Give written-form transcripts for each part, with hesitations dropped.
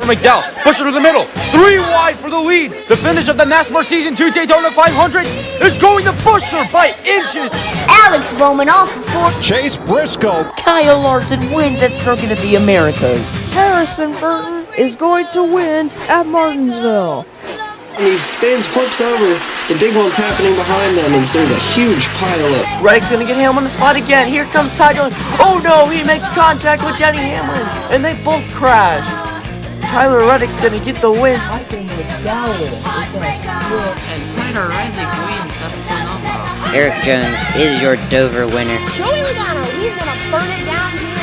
McDowell. Pusher to the middle. 3 wide for the lead. The finish of the NASMAR Season 2 Daytona 500 is going to Busher by inches. Alex Bowman off of 4. Chase Briscoe. Kyle Larson wins at Circuit of the Americas. Harrison Burton is going to win at Martinsville. And he spins, flips over. The big one's happening behind them, and there's a huge pile up. Reddick's gonna get him on the slide again. Here comes Ty Dillon. Oh no, he makes contact with Denny Hamlin, and they both crash. Tyler Reddick's gonna get the win. And Tyler Reddick wins at Sonoma. Eric Jones is your Dover winner. Joey Logano, he's gonna burn it down here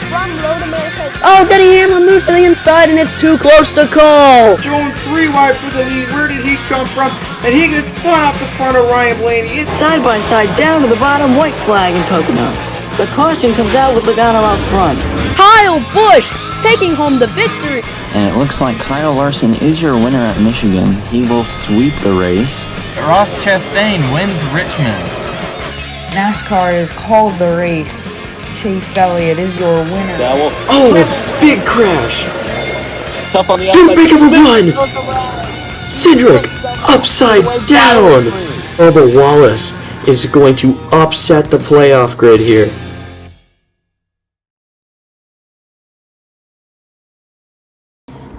from Road America. Oh, Denny Hamlin moves to the inside, and it's too close to call. Jones 3 wide for the lead. Where did he come from? And he gets spun off the front of Ryan Blaney. It's side by side, down to the bottom, white flag and Pocono. The caution comes out with Logano out front. Kyle Busch taking home the victory. And it looks like Kyle Larson is your winner at Michigan. He will sweep the race. Ross Chastain wins Richmond. NASCAR is called the race. Chase Elliott is your winner. Oh, big crash. Tough on the Too big of a run. Cindric upside down. Bubba Wallace is going to upset the playoff grid here.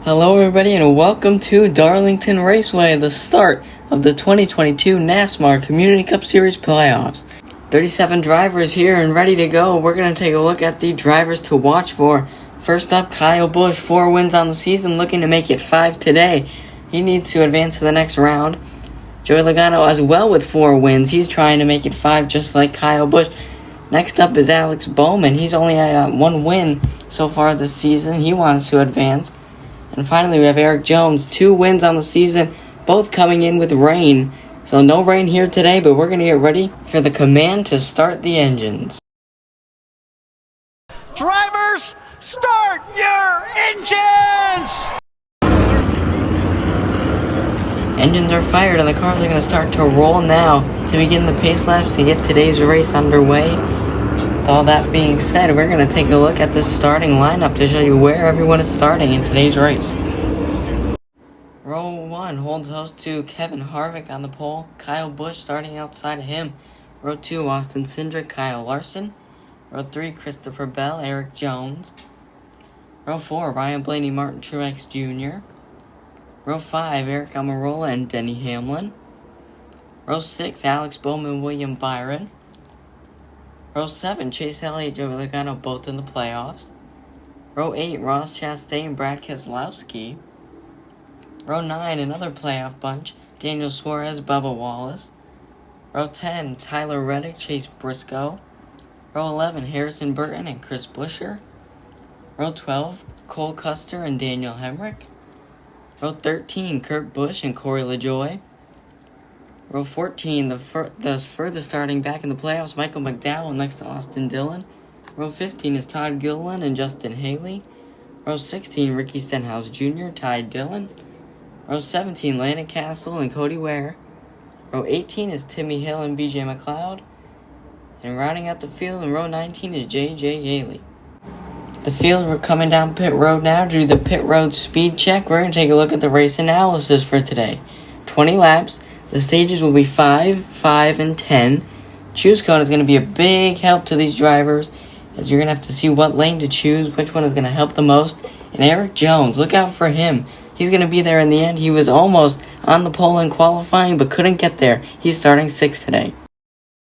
Hello everybody and welcome to Darlington Raceway, the start of the 2022 NASMAR Community Cup Series playoffs. 37 drivers here and ready to go. We're going to take a look at the drivers to watch for. First up, Kyle Busch, 4 wins on the season, looking to make it 5 today. He needs to advance to the next round. Joey Logano as well with 4 wins. He's trying to make it 5 just like Kyle Busch. Next up is Alex Bowman. He's only at 1 win so far this season. He wants to advance. And finally, we have Eric Jones, 2 wins on the season, both coming in with rain. So no rain here today, but we're going to get ready for the command to start the engines. Drivers, start your engines! Engines are fired and the cars are going to start to roll now to begin the pace laps to get today's race underway. With all that being said, we're going to take a look at the starting lineup to show you where everyone is starting in today's race. Row 1 holds host to Kevin Harvick on the pole. Kyle Busch starting outside of him. Row 2, Austin Cindric, Kyle Larson. Row 3, Christopher Bell, Eric Jones. Row 4, Ryan Blaney, Martin Truex Jr. Row 5, Eric Almirola and Denny Hamlin. Row 6, Alex Bowman, William Byron. Row 7, Chase Elliott, Joey Logano, both in the playoffs. Row 8, Ross Chastain, Brad Keselowski. Row 9, another playoff bunch, Daniel Suarez, Bubba Wallace. Row 10, Tyler Reddick, Chase Briscoe. Row 11, Harrison Burton and Chris Buescher. Row 12, Cole Custer and Daniel Hemrick. Row 13, Kurt Busch and Corey LaJoie. Row 14, the furthest starting back in the playoffs, Michael McDowell next to Austin Dillon. Row 15 is Todd Gilliland and Justin Haley. Row 16, Ricky Stenhouse Jr., Ty Dillon. Row 17, Landon Castle and Cody Ware. Row 18 is Timmy Hill and BJ McLeod. And rounding out the field in row 19 is J.J. Yaley. The field, we're coming down pit road now to do the pit road speed check. We're going to take a look at the race analysis for today. 20 laps. The stages will be 5, 5, and 10. Choose code is going to be a big help to these drivers, as you're going to have to see what lane to choose, which one is going to help the most. And Eric Jones, look out for him. He's going to be there in the end. He was almost on the pole in qualifying, but couldn't get there. He's starting 6th today.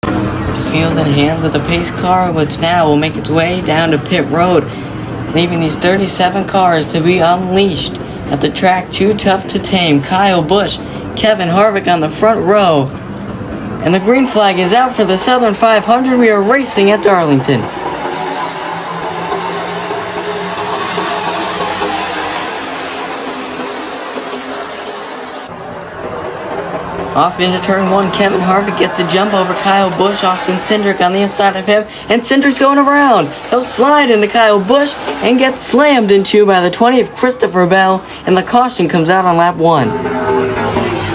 The field in hands of the pace car, which now will make its way down to pit road, leaving these 37 cars to be unleashed at the track too tough to tame. Kyle Busch, Kevin Harvick on the front row. And the green flag is out for the Southern 500. We are racing at Darlington. Off into turn 1, Kevin Harvick gets a jump over Kyle Busch, Austin Cindric on the inside of him, and Cindric's going around. He'll slide into Kyle Busch and get slammed into by the 20 of Christopher Bell, and the caution comes out on lap 1.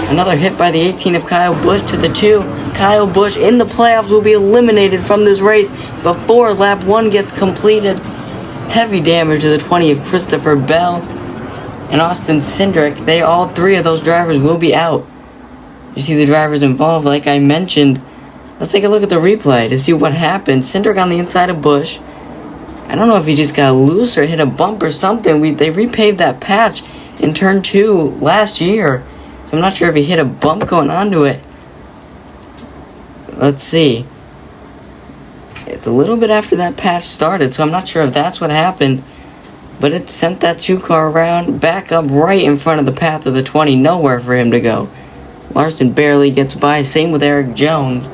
Another hit by the 18 of Kyle Busch to the 2. Kyle Busch in the playoffs will be eliminated from this race before lap 1 gets completed. Heavy damage to the 20 of Christopher Bell. and Austin Cindric. All three of those drivers will be out. You see the drivers involved, like I mentioned. Let's take a look at the replay to see what happened. Cindric on the inside of Busch. I don't know if he just got loose or hit a bump or something. They repaved that patch in turn 2 last year. So I'm not sure if he hit a bump going onto it. Let's see. It's a little bit after that patch started, so I'm not sure if that's what happened. But it sent that 2-car around back up right in front of the path of the 20. Nowhere for him to go. Larson barely gets by. Same with Eric Jones.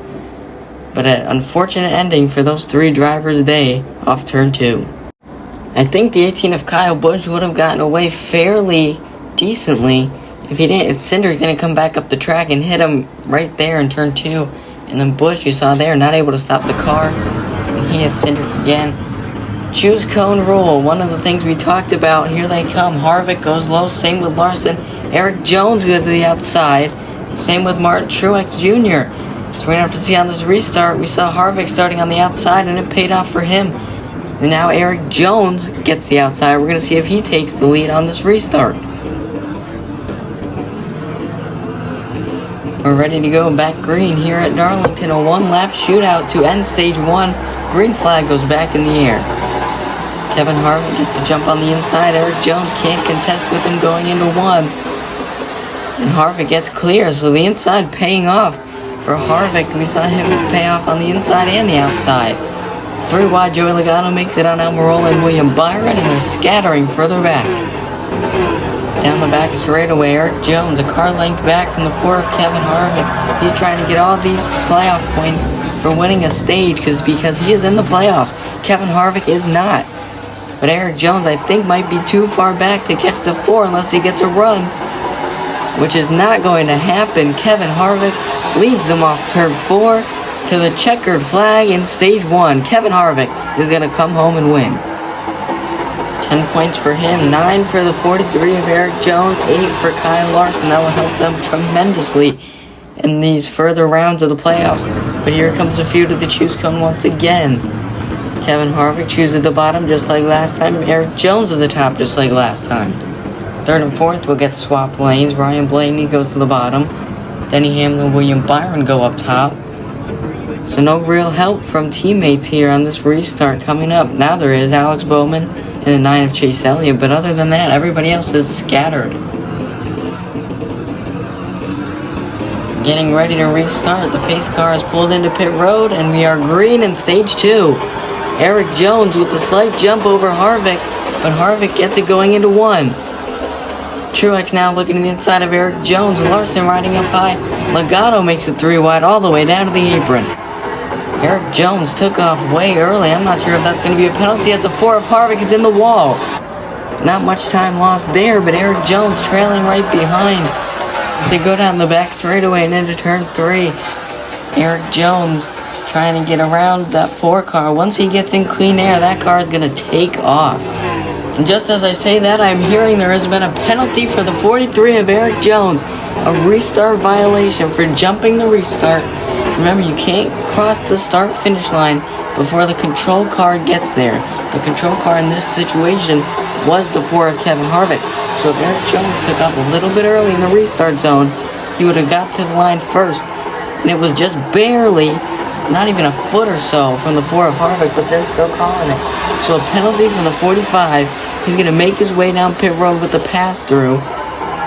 But an unfortunate ending for those 3 drivers' day off turn 2. I think the 18 of Kyle Busch would have gotten away fairly decently if Cindric didn't come back up the track and hit him right there in turn 2. And then Busch, you saw there, not able to stop the car. And he hit Cindric again. Choose cone rule, one of the things we talked about. Here they come. Harvick goes low, same with Larson. Eric Jones goes to the outside. Same with Martin Truex Jr. So we're going to have to see on this restart. We saw Harvick starting on the outside, and it paid off for him. And now Eric Jones gets the outside. We're going to see if he takes the lead on this restart. We're ready to go back green here at Darlington. A one-lap shootout to end stage 1. Green flag goes back in the air. Kevin Harvick gets to jump on the inside. Eric Jones can't contest with him going into 1. And Harvick gets clear, so the inside paying off for Harvick. We saw him pay off on the inside and the outside. 3 wide, Joey Logano makes it on Almirola and William Byron, and they're scattering further back. Down the back straightaway, Eric Jones, a car length back from the 4 of Kevin Harvick. He's trying to get all these playoff points for winning a stage because he is in the playoffs. Kevin Harvick is not. But Eric Jones, I think, might be too far back to catch the 4 unless he gets a run, which is not going to happen. Kevin Harvick leads them off turn 4 to the checkered flag in stage 1. Kevin Harvick is going to come home and win. 10 points for him, 9 for the 43 of Eric Jones, 8 for Kyle Larson. That will help them tremendously in these further rounds of the playoffs. But here comes a few to the choose cone once again. Kevin Harvick chooses the bottom just like last time. Eric Jones at the top just like last time. 3rd and 4th will get swapped lanes. Ryan Blaney goes to the bottom. Denny Hamlin and William Byron go up top. So no real help from teammates here on this restart coming up. Now there is Alex Bowman and the 9 of Chase Elliott. But other than that, everybody else is scattered. Getting ready to restart. The pace car is pulled into pit road, and we are green in stage 2. Eric Jones with a slight jump over Harvick, but Harvick gets it going into 1. Truex now looking to the inside of Eric Jones. Larson riding up high. Logano makes it 3 wide all the way down to the apron. Eric Jones took off way early. I'm not sure if that's going to be a penalty as the 4 of Harvick is in the wall. Not much time lost there, but Eric Jones trailing right behind as they go down the back straightaway and into turn 3. Eric Jones trying to get around that 4 car. Once he gets in clean air, that car is going to take off. And just as I say that, I'm hearing there has been a penalty for the 43 of Eric Jones. A restart violation for jumping the restart. Remember, you can't cross the start-finish line before the control car gets there. The control car in this situation was the 4 of Kevin Harvick. So if Eric Jones took off a little bit early in the restart zone, he would have got to the line first. And it was just barely, not even a foot or so from the 4 of Harvick, but they're still calling it. So a penalty from the 45. He's going to make his way down pit road with the pass-through.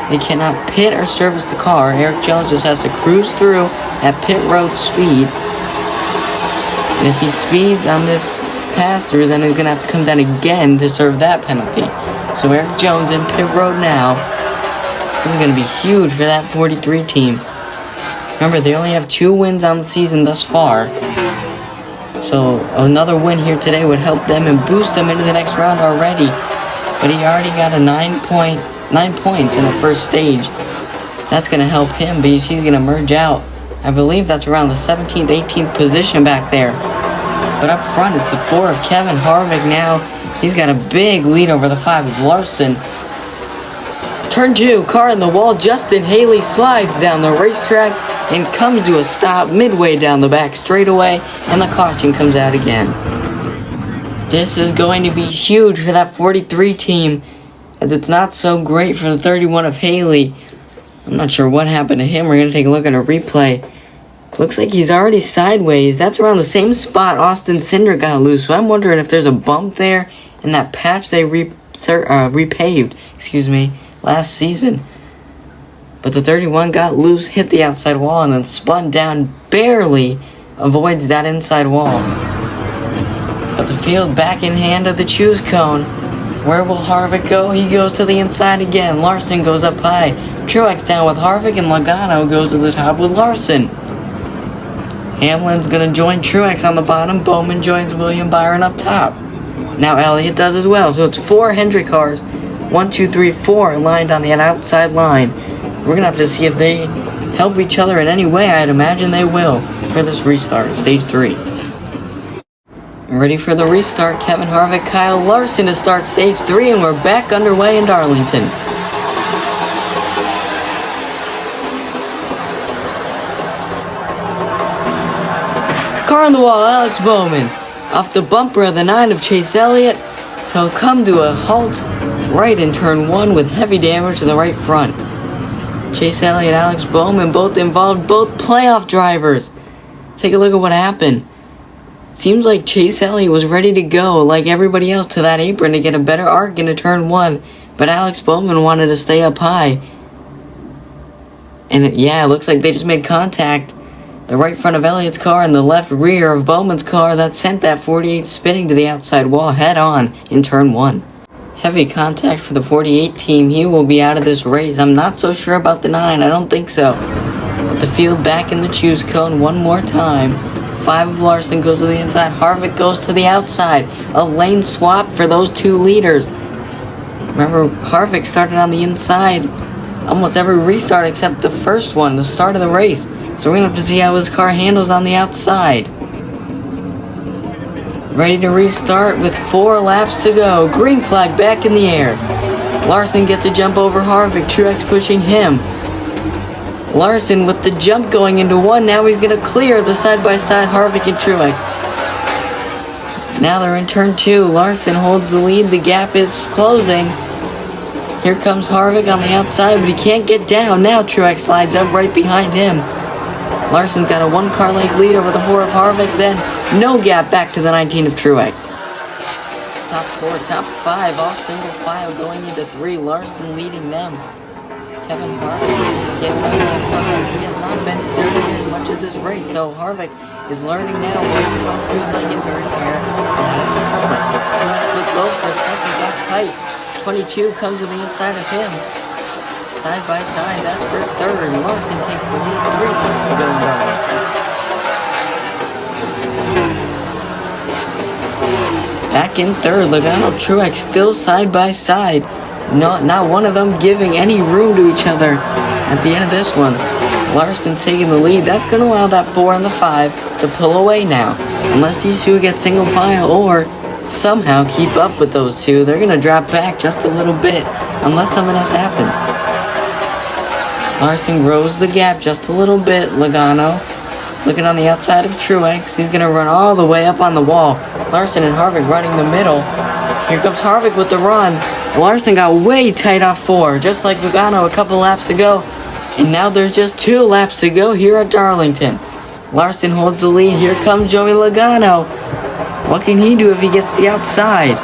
They cannot pit or service the car. Eric Jones just has to cruise through at pit road speed. And if he speeds on this pass-through, then he's going to have to come down again to serve that penalty. So Eric Jones in pit road now. This is going to be huge for that 43 team. Remember, they only have 2 wins on the season thus far. So another win here today would help them and boost them into the next round already. But he already got a 9 points in the first stage. That's going to help him because he's going to merge out. I believe that's around the 17th, 18th position back there. But up front, it's the 4 of Kevin Harvick now. He's got a big lead over the 5 of Larson. Turn 2, car in the wall. Justin Haley slides down the racetrack and comes to a stop midway down the back straightaway, and the caution comes out again. This is going to be huge for that 43 team. as it's not so great for the 31 of Haley. I'm not sure what happened to him. We're going to take a look at a replay. Looks like he's already sideways. That's around the same spot Austin Cindric got loose. So I'm wondering if there's a bump there in that patch they repaved, last season. But the 31 got loose, hit the outside wall, and then spun down, barely avoids that inside wall. But the field back in hand of the choose cone. Where will Harvick go? He goes to the inside again. Larson goes up high. Truex down with Harvick, and Logano goes to the top with Larson. Hamlin's going to join Truex on the bottom. Bowman joins William Byron up top. Now Elliott does as well. So it's 4 Hendrick cars. 1, 2, 3, 4 lined on the outside line. We're going to have to see if they help each other in any way. I'd imagine they will for this restart, stage 3. Ready for the restart. Kevin Harvick, Kyle Larson to start stage 3, and we're back underway in Darlington. Car on the wall, Alex Bowman. Off the bumper of the 9 of Chase Elliott, he'll come to a halt right in turn 1 with heavy damage to the right front. Chase Elliott, Alex Bowman, both involved, both playoff drivers. Take a look at what happened. Seems like Chase Elliott was ready to go, like everybody else, to that apron to get a better arc into turn 1, but Alex Bowman wanted to stay up high. And it looks like they just made contact. The right front of Elliott's car and the left rear of Bowman's car that sent that 48 spinning to the outside wall head on in turn 1. Heavy contact for the 48 team. He will be out of this race. I'm not so sure about the 9. I don't think so. But the field back in the choose cone one more time. 5 of Larson goes to the inside. Harvick goes to the outside. A lane swap for those 2 leaders. Remember, Harvick started on the inside almost every restart except the first one, the start of the race. So we're going to have to see how his car handles on the outside. Ready to restart with 4 laps to go. Green flag back in the air. Larson gets a jump over Harvick. Truex pushing him. Larson with the jump going into 1. Now he's going to clear the side-by-side Harvick and Truex. Now they're in turn 2. Larson holds the lead. The gap is closing. Here comes Harvick on the outside, but he can't get down. Now Truex slides up right behind him. Larson's got a 1-car length lead over the 4 of Harvick. Then no gap back to the 19 of Truex. Top 4, top 5, all single file going into 3. Larson leading them. Kevin Harvick getting under the 5. He has not been in dirty air much of this race, so Harvick is learning now what the car feels like in dirty air and how to control it. Truex looked low for a second, got tight. 22 comes to the inside of him. Side by side, that's for 3rd. Larson takes the lead. 3 laps to go now. Back in 3rd, Logano, Truex still side by side. Not one of them giving any room to each other at the end of this one. Larson taking the lead. That's going to allow that 4 and the 5 to pull away now. Unless these 2 get single file or somehow keep up with those 2, they're going to drop back just a little bit unless something else happens. Larson grows the gap just a little bit. Logano looking on the outside of Truex. He's going to run all the way up on the wall. Larson and Harvick running the middle. Here comes Harvick with the run. Larson got way tight off 4, just like Logano a couple laps ago. And now there's just 2 laps to go here at Darlington. Larson holds the lead. Here comes Joey Logano. What can he do if he gets the outside?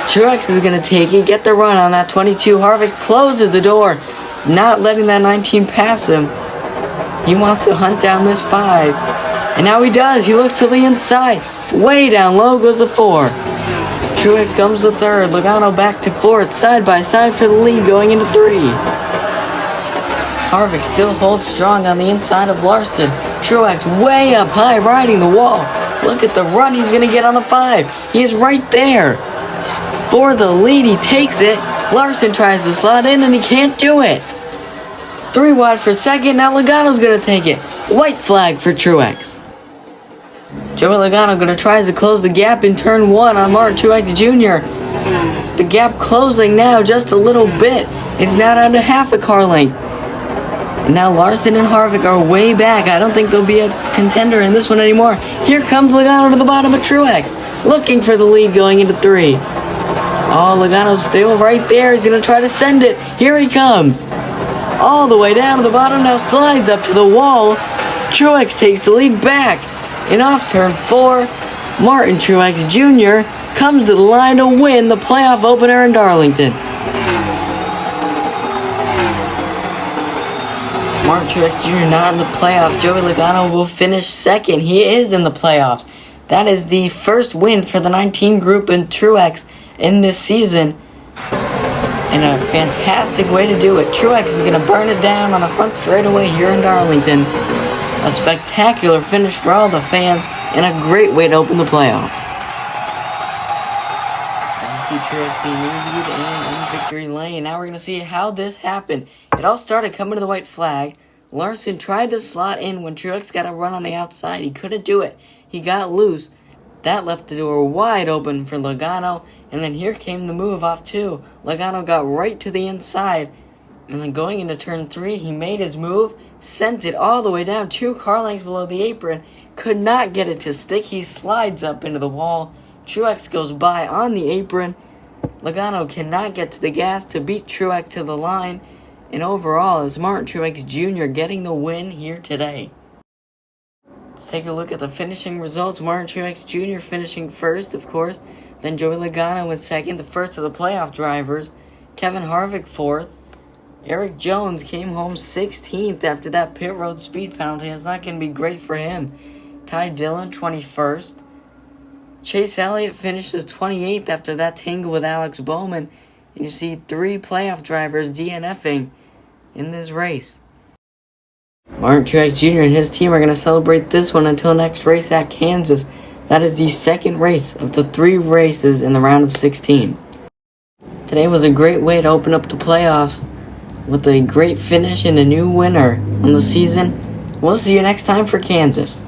Truex is going to take it, get the run on that 22. Harvick closes the door, not letting that 19 pass him. He wants to hunt down this 5. And now he does. He looks to the inside. Way down low goes the 4. Truex comes to 3rd. Logano back to 4th. Side by side for the lead going into 3. Harvick still holds strong on the inside of Larson. Truex way up high riding the wall. Look at the run he's going to get on the 5. He is right there. For the lead, he takes it. Larson tries to slot in and he can't do it. 3 wide for 2nd. Now Logano's going to take it. White flag for Truex. Joey Logano going to try to close the gap in turn 1 on Martin Truex Jr. The gap closing now just a little bit. It's now down to half a car length. And now Larson and Harvick are way back. I don't think there'll be a contender in this one anymore. Here comes Logano to the bottom of Truex, looking for the lead going into 3. Oh, Logano's still right there. He's going to try to send it. Here he comes. All the way down to the bottom, now slides up to the wall. Truex takes the lead back. And off turn 4, Martin Truex Jr. comes to the line to win the playoff opener in Darlington. Martin Truex Jr. not in the playoff. Joey Logano will finish second. He is in the playoffs. That is the first win for the 19 group in Truex in this season. And a fantastic way to do it. Truex is going to burn it down on the front straightaway here in Darlington. A spectacular finish for all the fans and a great way to open the playoffs. As you see Truex being interviewed and in victory lane. Now we're going to see how this happened. It all started coming to the white flag. Larson tried to slot in when Truex got a run on the outside. He couldn't do it. He got loose. That left the door wide open for Logano. And then here came the move off 2. Logano got right to the inside. And then going into turn 3, he made his move, sent it all the way down 2 car lengths below the apron. Could not get it to stick. He slides up into the wall. Truex goes by on the apron. Logano cannot get to the gas to beat Truex to the line. And overall, is Martin Truex Jr. getting the win here today. Let's take a look at the finishing results. Martin Truex Jr. finishing first, of course. Then Joey Logano in second, the first of the playoff drivers. Kevin Harvick fourth. Eric Jones came home 16th after that pit road speed penalty. It's not going to be great for him. Ty Dillon 21st. Chase Elliott finishes 28th after that tangle with Alex Bowman. And you see 3 playoff drivers DNFing in this race. Martin Truex Jr. and his team are going to celebrate this one until next race at Kansas. That is the second race of the 3 races in the round of 16. Today was a great way to open up the playoffs with a great finish and a new winner on the season. We'll see you next time for Kansas.